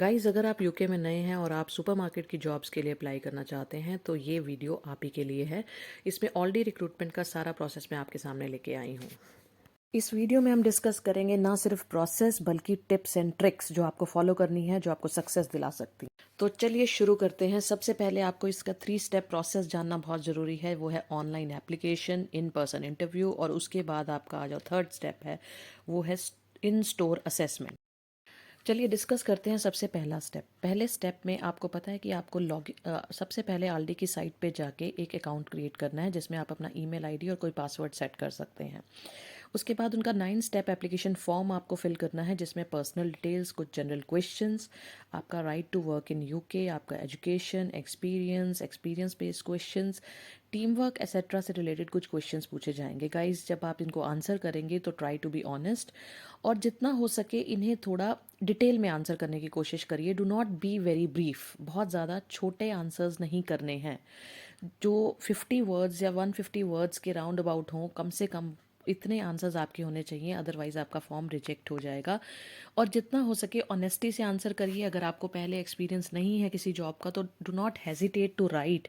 Guys, अगर आप UK में नए हैं और आप सुपरमार्केट की जॉब्स के लिए अप्लाई करना चाहते हैं तो ये वीडियो आप ही के लिए है। इसमें ऑलरेडी रिक्रूटमेंट का सारा प्रोसेस मैं आपके सामने लेके आई हूँ। इस वीडियो में हम डिस्कस करेंगे ना सिर्फ प्रोसेस बल्कि टिप्स एंड ट्रिक्स जो आपको फॉलो करनी है, जो आपको सक्सेस दिला सकती है। तो चलिए शुरू करते हैं। सबसे पहले आपको इसका 3 स्टेप प्रोसेस जानना बहुत ज़रूरी है। वो है online application, in person interview और उसके बाद आपका जो थर्ड स्टेप है वो है इन स्टोर असेसमेंट। चलिए डिस्कस करते हैं सबसे पहला स्टेप। पहले स्टेप में आपको पता है कि आपको सबसे पहले आल्डी की साइट पे जाके एक अकाउंट क्रिएट करना है जिसमें आप अपना ईमेल आईडी और कोई पासवर्ड सेट कर सकते हैं। उसके बाद उनका 9 स्टेप एप्लीकेशन फॉर्म आपको फिल करना है जिसमें पर्सनल डिटेल्स, कुछ जनरल क्वेश्चंस, आपका right to work in UK, आपका education, experience based questions, team work etcetera से रिलेटेड कुछ क्वेश्चंस पूछे जाएंगे। गाइस, जब आप इनको आंसर करेंगे तो ट्राई टू बी ऑनेस्ट और जितना हो सके इन्हें थोड़ा डिटेल में आंसर करने की कोशिश करिए। Do not be very brief. बहुत ज़्यादा छोटे आंसर्स नहीं करने हैं। जो 50 वर्ड्स या 150 वर्ड्स के राउंड अबाउट हों, कम से कम इतने आंसर्स आपके होने चाहिए, अदरवाइज आपका फॉर्म रिजेक्ट हो जाएगा। और जितना हो सके ऑनेस्टी से आंसर करिए। अगर आपको पहले एक्सपीरियंस नहीं है किसी जॉब का तो do not hesitate to write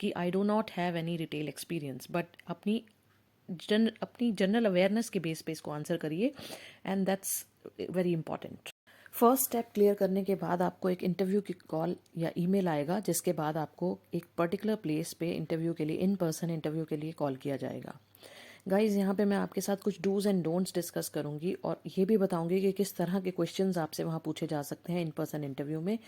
कि I do not have any retail experience, but अपनी जनरल अवेयरनेस के बेस पे इसको आंसर करिए and that's very important. First step clear करने के बाद आपको एक इंटरव्यू की कॉल या ईमेल आएगा जिसके बाद आपको एक पर्टिकुलर प्लेस पे इंटरव्यू के लिए, इन पर्सन इंटरव्यू के लिए कॉल किया जाएगा। गाइज, यहाँ पे मैं आपके साथ कुछ डूज एंड डोंट्स डिस्कस करूंगी और ये भी बताऊंगी कि किस तरह के क्वेश्चंस आपसे वहाँ पूछे जा सकते हैं इन पर्सन इंटरव्यू में।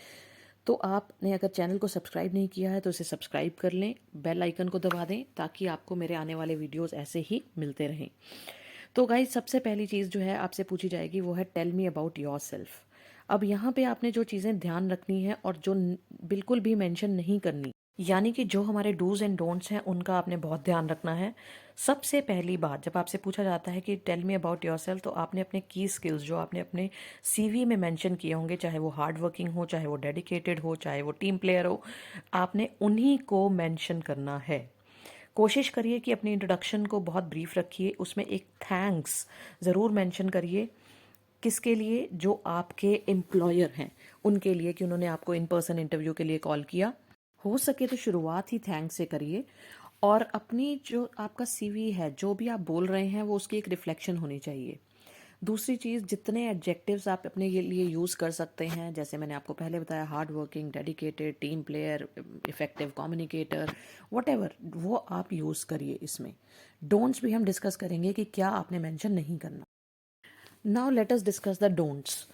तो आपने अगर चैनल को सब्सक्राइब नहीं किया है तो इसे सब्सक्राइब कर लें, बेल आइकन को दबा दें ताकि आपको मेरे आने वाले वीडियोस ऐसे ही मिलते रहें। तो गाइज, सबसे पहली चीज़ जो है आपसे पूछी जाएगी वो है tell me about yourself. अब यहाँ पे आपने जो चीज़ें ध्यान रखनी है और जो बिल्कुल भी मेंशन नहीं करनी, यानी कि जो हमारे डूज एंड डोंट्स हैं उनका आपने बहुत ध्यान रखना है। सबसे पहली बात, जब आपसे पूछा जाता है कि टेल मी अबाउट योरसेल्फ, तो आपने अपने की स्किल्स जो आपने अपने सीवी में मेंशन किए होंगे, चाहे वो हार्ड वर्किंग हो, चाहे वो डेडिकेटेड हो, चाहे वो टीम प्लेयर हो, आपने उन्हीं को मेंशन करना है। कोशिश करिए कि अपनी इंट्रोडक्शन को बहुत ब्रीफ रखिए। उसमें एक थैंक्स ज़रूर मेंशन करिए। किसके लिए? जो आपके एम्प्लॉयर हैं उनके लिए, कि उन्होंने आपको इन पर्सन इंटरव्यू के लिए कॉल किया। हो सके तो शुरुआत ही थैंक्स से करिए। और अपनी जो आपका सीवी है, जो भी आप बोल रहे हैं वो उसकी एक रिफ्लेक्शन होनी चाहिए। दूसरी चीज़, जितने एडजेक्टिव्स आप अपने लिए यूज़ कर सकते हैं, जैसे मैंने आपको पहले बताया, hard working, dedicated, team player, effective communicator, what वो आप यूज़ करिए। इसमें डोंट्स भी हम डिस्कस करेंगे कि क्या आपने मेंशन नहीं करना। Now let us discuss the don'ts.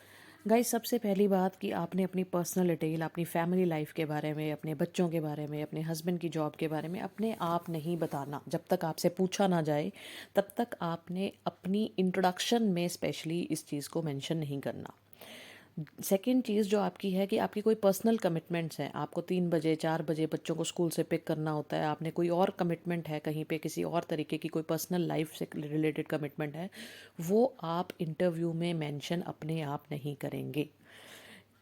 Guys, सबसे पहली बात कि आपने अपनी पर्सनल डिटेल, अपनी फैमिली लाइफ के बारे में, अपने बच्चों के बारे में, अपने हस्बैंड की जॉब के बारे में अपने आप नहीं बताना। जब तक आपसे पूछा ना जाए तब तक आपने अपनी इंट्रोडक्शन में स्पेशली इस चीज़ को मेंशन नहीं करना। सेकंड चीज़ जो आपकी है कि आपकी कोई पर्सनल कमिटमेंट्स हैं, आपको 3 बजे 4 बजे बच्चों को स्कूल से पिक करना होता है, आपने कोई और कमिटमेंट है कहीं पे, किसी और तरीके की कोई पर्सनल लाइफ से रिलेटेड कमिटमेंट है, वो आप इंटरव्यू में मेंशन अपने आप नहीं करेंगे।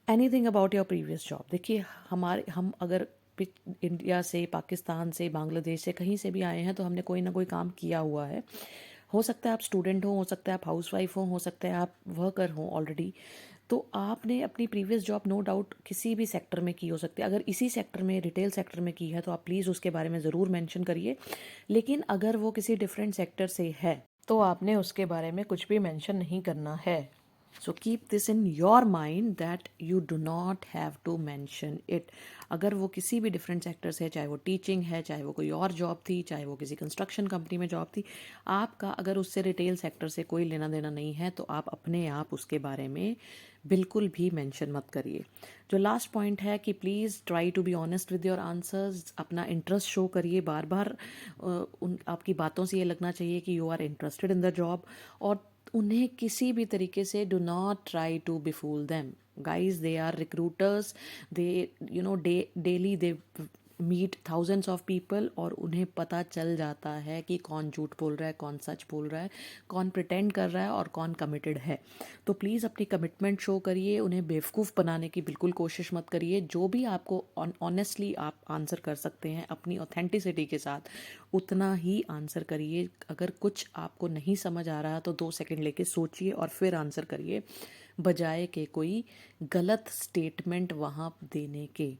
Anything about your previous job. देखिए, हम अगर इंडिया से, पाकिस्तान से, बांग्लादेश से, कहीं से भी आए हैं तो हमने कोई ना कोई काम किया हुआ है। हो सकता है आप स्टूडेंट हो सकता है आप हाउसवाइफ हो सकता है आप वर्कर हो ऑलरेडी। तो आपने अपनी प्रीवियस जॉब नो डाउट किसी भी सेक्टर में की हो सकती है। अगर इसी सेक्टर में, रिटेल सेक्टर में की है तो आप प्लीज़ उसके बारे में ज़रूर मेंशन करिए। लेकिन अगर वो किसी डिफरेंट सेक्टर से है तो आपने उसके बारे में कुछ भी मेंशन नहीं करना है। So keep this in your mind that you do not have to mention it. अगर वो किसी भी डिफरेंट सेक्टर से है, चाहे वो टीचिंग है, चाहे वो कोई और जॉब थी, चाहे वो किसी कंस्ट्रक्शन कंपनी में जॉब थी, आपका अगर उससे रिटेल सेक्टर से कोई लेना देना नहीं है तो आप अपने आप उसके बारे में बिल्कुल भी मेंशन मत करिए। जो लास्ट पॉइंट है कि please try to be honest with your answers. अपना इंटरेस्ट शो करिए बार बार। उन आपकी बातों से ये लगना चाहिए कि you are interested in the job. और उन्हें किसी भी तरीके से do not try to befool them. Guys, they are recruiters. They daily they meet thousands of people और उन्हें पता चल जाता है कि कौन झूठ बोल रहा है, कौन सच बोल रहा है, कौन प्रिटेंड कर रहा है और कौन कमिटेड है। तो प्लीज़ अपनी कमिटमेंट शो करिए, उन्हें बेवकूफ़ बनाने की बिल्कुल कोशिश मत करिए। जो भी आपको ऑनेस्टली आप आंसर कर सकते हैं अपनी ऑथेंटिसिटी के साथ, उतना ही आंसर करिए। अगर कुछ आपको नहीं समझ आ रहा तो 2 सेकंड लेके सोचिए और फिर आंसर करिए, बजाय के कोई गलत स्टेटमेंट वहाँ देने के,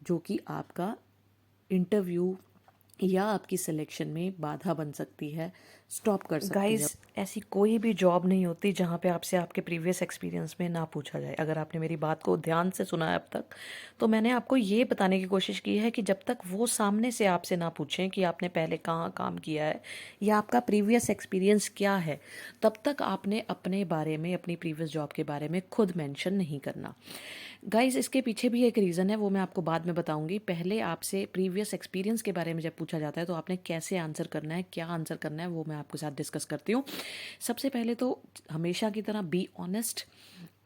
जो कि आपका इंटरव्यू या आपकी सिलेक्शन में बाधा बन सकती है, स्टॉप कर सकती है। गाइस, ऐसी कोई भी जॉब नहीं होती जहाँ पे आपसे आपके प्रीवियस एक्सपीरियंस में ना पूछा जाए। अगर आपने मेरी बात को ध्यान से सुना है अब तक, तो मैंने आपको ये बताने की कोशिश की है कि जब तक वो सामने से आपसे ना पूछें कि आपने पहले कहाँ काम किया है या आपका प्रीवियस एक्सपीरियंस क्या है, तब तक आपने अपने बारे में, अपनी प्रीवियस जॉब के बारे में खुद मेंशन नहीं करना। गाइस, इसके पीछे भी एक रीज़न है, वो मैं आपको बाद में बताऊंगी। पहले आपसे प्रीवियस एक्सपीरियंस के बारे में जब पूछा जाता है तो आपने कैसे आंसर करना है, क्या आंसर करना है, वो मैं आपके साथ डिस्कस करती हूँ। सबसे पहले तो हमेशा की तरह बी ऑनेस्ट।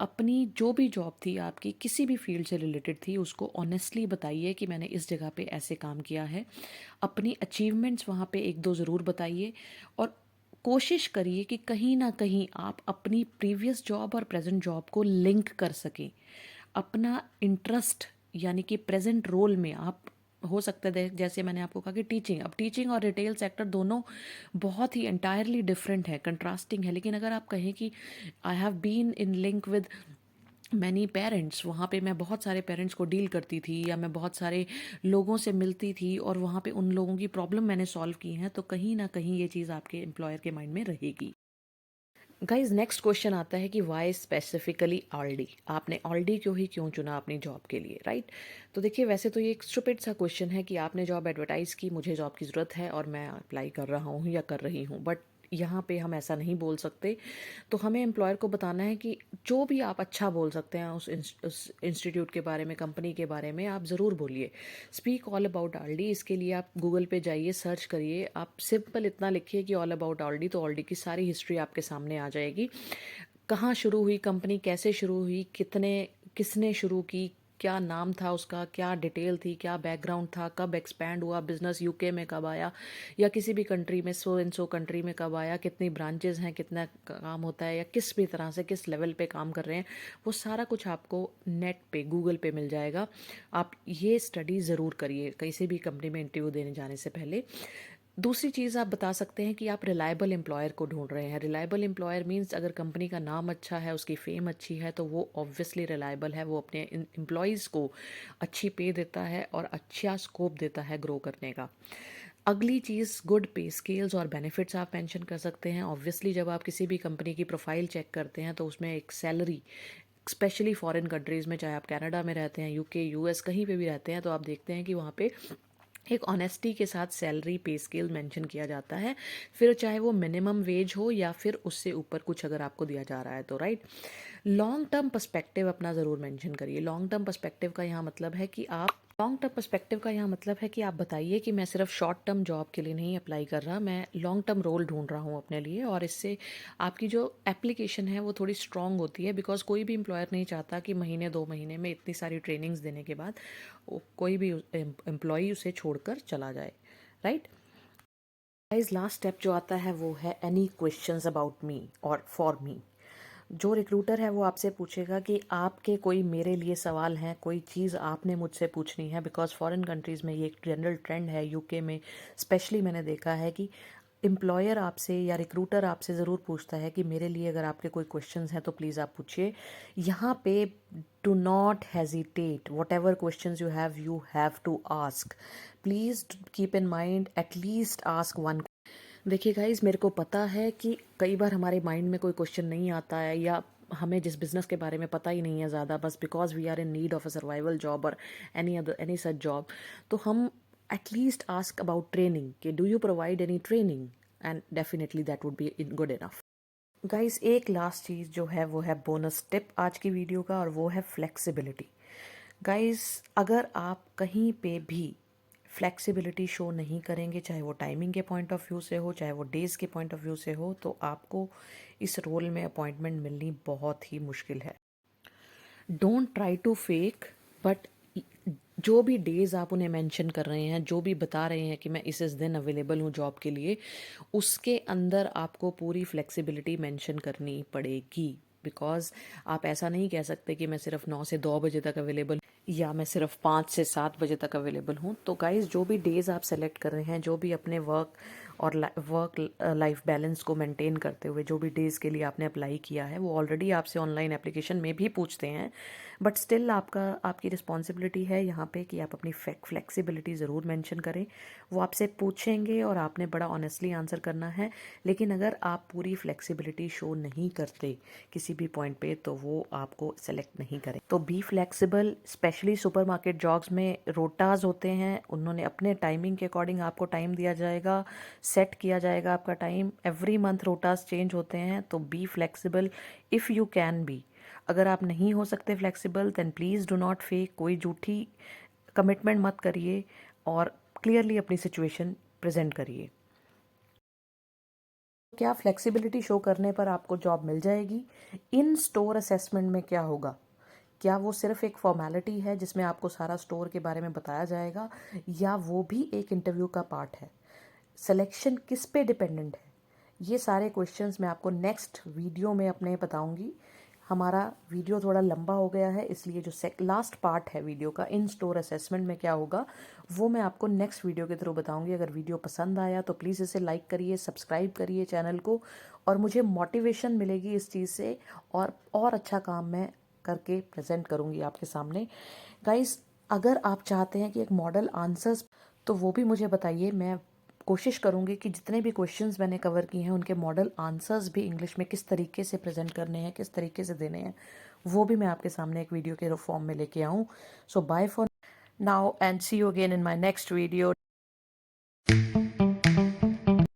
अपनी जो भी जॉब थी आपकी, किसी भी फील्ड से रिलेटेड थी, उसको ऑनेस्टली बताइए कि मैंने इस जगह पे ऐसे काम किया है। अपनी अचीवमेंट्स वहाँ पे एक दो ज़रूर बताइए और कोशिश करिए कि कहीं ना कहीं आप अपनी प्रीवियस जॉब और प्रेजेंट जॉब को लिंक कर सकें। अपना इंटरेस्ट यानी कि प्रेजेंट रोल में आप, हो सकता है जैसे मैंने आपको कहा कि टीचिंग, अब टीचिंग और रिटेल सेक्टर दोनों बहुत ही एंटायरली डिफरेंट है, कंट्रास्टिंग है। लेकिन अगर आप कहें कि I have been in link with many parents, वहाँ पे मैं बहुत सारे पेरेंट्स को डील करती थी या मैं बहुत सारे लोगों से मिलती थी और वहाँ पे उन लोगों की प्रॉब्लम मैंने सॉल्व की हैं, तो कहीं ना कहीं ये चीज़ आपके एम्प्लॉयर के माइंड में रहेगी। गाइज, नेक्स्ट क्वेश्चन आता है कि वाई स्पेसिफिकली ऑलडी, आपने ऑलडी क्यों चुना अपनी जॉब के लिए, राइट? तो देखिए, वैसे तो ये एक स्टूपिड सा क्वेश्चन है कि आपने जॉब एडवर्टाइज की, मुझे जॉब की ज़रूरत है और मैं अप्लाई कर रहा हूँ या कर रही हूँ, बट यहाँ पे हम ऐसा नहीं बोल सकते। तो हमें एम्प्लॉयर को बताना है कि जो भी आप अच्छा बोल सकते हैं उस इंस्टीट्यूट के बारे में, कंपनी के बारे में, आप ज़रूर बोलिए। स्पीक ऑल अबाउट ऑलडी, इसके लिए आप गूगल पे जाइए, सर्च करिए, आप सिंपल इतना लिखिए कि ऑल अबाउट ऑलडी, तो ऑलडी की सारी हिस्ट्री आपके सामने आ जाएगी। कहाँ शुरू हुई कंपनी, कैसे शुरू हुई, किसने शुरू की, क्या नाम था उसका, क्या डिटेल थी, क्या बैकग्राउंड था, कब एक्सपैंड हुआ बिजनेस, यूके में कब आया या किसी भी कंट्री में, सो एंड सो कंट्री में कब आया, कितनी ब्रांचेस हैं, कितना काम होता है या किस भी तरह से किस लेवल पे काम कर रहे हैं, वो सारा कुछ आपको नेट पे, गूगल पे मिल जाएगा। आप ये स्टडी ज़रूर करिए किसी भी कंपनी में इंटरव्यू देने जाने से पहले। दूसरी चीज़ आप बता सकते हैं कि आप रिलायबल एम्प्लॉयर को ढूंढ रहे हैं। रिलायबल एम्प्लॉयर मींस अगर कंपनी का नाम अच्छा है, उसकी फेम अच्छी है, तो वो ऑब्वियसली रिलायबल है, वो अपने एम्प्लॉयज़ को अच्छी पे देता है और अच्छा स्कोप देता है ग्रो करने का। अगली चीज़, गुड पे स्केल्स और बेनिफिट्स आप मेंशन कर सकते हैं। ऑब्वियसली जब आप किसी भी कंपनी की प्रोफाइल चेक करते हैं तो उसमें एक सैलरी, स्पेशली फॉरेन कंट्रीज़ में, चाहे आप कनाडा में रहते हैं, यूके, यूएस, कहीं पे भी रहते हैं, तो आप देखते हैं कि वहाँ पे एक ऑनेस्टी के साथ सैलरी पे स्केल मेंशन किया जाता है। फिर चाहे वो मिनिमम वेज हो या फिर उससे ऊपर कुछ अगर आपको दिया जा रहा है तो, राइट? लॉन्ग टर्म पर्सपेक्टिव अपना ज़रूर मेंशन करिए। लॉन्ग टर्म पर्सपेक्टिव का यहाँ मतलब है कि आप बताइए कि मैं सिर्फ शॉर्ट टर्म जॉब के लिए नहीं अप्लाई कर रहा, मैं लॉन्ग टर्म रोल ढूंढ रहा हूँ अपने लिए, और इससे आपकी जो एप्लीकेशन है वो थोड़ी स्ट्रांग होती है, बिकॉज कोई भी एम्प्लॉयर नहीं चाहता कि महीने 2 महीने में इतनी सारी ट्रेनिंग्स देने के बाद कोई भी एम्प्लॉय उसे छोड़कर चला जाए, राइट? गाइस, लास्ट स्टेप जो आता है वो है एनी क्वेश्चंस अबाउट मी और फॉर मी। जो रिक्रूटर है वो आपसे पूछेगा कि आपके कोई मेरे लिए सवाल हैं, कोई चीज़ आपने मुझसे पूछनी है, बिकॉज फॉरेन कंट्रीज़ में ये एक जनरल ट्रेंड है, यूके में स्पेशली मैंने देखा है कि एम्प्लॉयर आपसे या रिक्रूटर आपसे ज़रूर पूछता है कि मेरे लिए अगर आपके कोई क्वेश्चंस हैं तो प्लीज़ आप पूछिए। यहाँ पे do not hesitate, whatever question you have to ask, please keep in mind at least ask one. देखिए गाइज, मेरे को पता है कि कई बार हमारे माइंड में कोई क्वेश्चन नहीं आता है या हमें जिस बिज़नेस के बारे में पता ही नहीं है ज़्यादा, बस because we are in need of a survival job और एनी सच जॉब, तो हम एटलीस्ट आस्क अबाउट ट्रेनिंग कि do you provide any training, and definitely that would be in good enough. Guys, एक लास्ट चीज़ जो है वो है बोनस टिप आज की वीडियो का, और वो है फ्लेक्सिबिलिटी। गाइस, अगर आप कहीं पे भी फ्लेक्सिबिलिटी शो नहीं करेंगे, चाहे वो टाइमिंग के पॉइंट ऑफ व्यू से हो, चाहे वो डेज के पॉइंट ऑफ व्यू से हो, तो आपको इस रोल में अपॉइंटमेंट मिलनी बहुत ही मुश्किल है। Don't try to fake, but जो भी डेज़ आप उन्हें मेंशन कर रहे हैं, जो भी बता रहे हैं कि मैं इस दिन अवेलेबल हूँ जॉब के लिए, उसके अंदर आपको पूरी फ्लेक्सिबिलिटी मेंशन करनी पड़ेगी। बिकॉज़ आप ऐसा नहीं कह सकते कि मैं सिर्फ़ 9 से 2 बजे तक अवेलेबल या मैं सिर्फ़ 5 से 7 बजे तक अवेलेबल हूँ। तो गाइज़, जो भी डेज़ आप सेलेक्ट कर रहे हैं, जो भी अपने वर्क और वर्क लाइफ बैलेंस को मेंटेन करते हुए जो भी डेज़ के लिए आपने अप्लाई किया है, वो ऑलरेडी आपसे ऑनलाइन एप्लीकेशन में भी पूछते हैं। बट स्टिल आपकी रिस्पॉन्सिबिलिटी है यहाँ पे कि आप अपनी फ्लेक्सिबिलिटी ज़रूर मेंशन करें। वो आपसे पूछेंगे और आपने बड़ा ऑनेस्टली आंसर करना है। लेकिन अगर आप पूरी फ्लेक्सिबिलिटी शो नहीं करते किसी भी पॉइंट पे, तो वो आपको सेलेक्ट नहीं करें। तो be flexible. Specially supermarket jobs में रोटाज होते हैं, उन्होंने अपने टाइमिंग के अकॉर्डिंग आपको टाइम दिया जाएगा, सेट किया जाएगा आपका time. Every month rotas change होते हैं। तो be flexible if you can be. अगर आप नहीं हो सकते flexible, then please do not fake. कोई झूठी कमिटमेंट मत करिए और क्लियरली अपनी सिचुएशन प्रेजेंट करिए। क्या फ्लेक्सिबिलिटी शो करने पर आपको जॉब मिल जाएगी? इन स्टोर असेसमेंट में क्या होगा? क्या वो सिर्फ एक फॉर्मेलिटी है जिसमें आपको सारा स्टोर के बारे में बताया जाएगा, या वो भी एक इंटरव्यू का पार्ट है? सिलेक्शन किस पे डिपेंडेंट है? ये सारे क्वेश्चंस मैं आपको नेक्स्ट वीडियो में अपने बताऊंगी। हमारा वीडियो थोड़ा लंबा हो गया है, इसलिए जो लास्ट पार्ट है वीडियो का, इन स्टोर असेसमेंट में क्या होगा, वो मैं आपको नेक्स्ट वीडियो के थ्रू बताऊंगी। अगर वीडियो पसंद आया तो प्लीज़ इसे लाइक करिए, सब्सक्राइब करिए चैनल को, और मुझे मोटिवेशन मिलेगी इस चीज़ से, और अच्छा काम मैं करके प्रेजेंट करूंगी आपके सामने। गाइस, अगर आप चाहते हैं कि एक मॉडल आंसर्स, तो वो भी मुझे बताइए। मैं कोशिश करूंगी कि जितने भी क्वेश्चंस मैंने कवर किए हैं उनके मॉडल आंसर्स भी इंग्लिश में किस तरीके से प्रेजेंट करने हैं, किस तरीके से देने हैं, वो भी मैं आपके सामने एक वीडियो के फॉर्म में लेके आऊँ। So bye for now and see you again in my next video.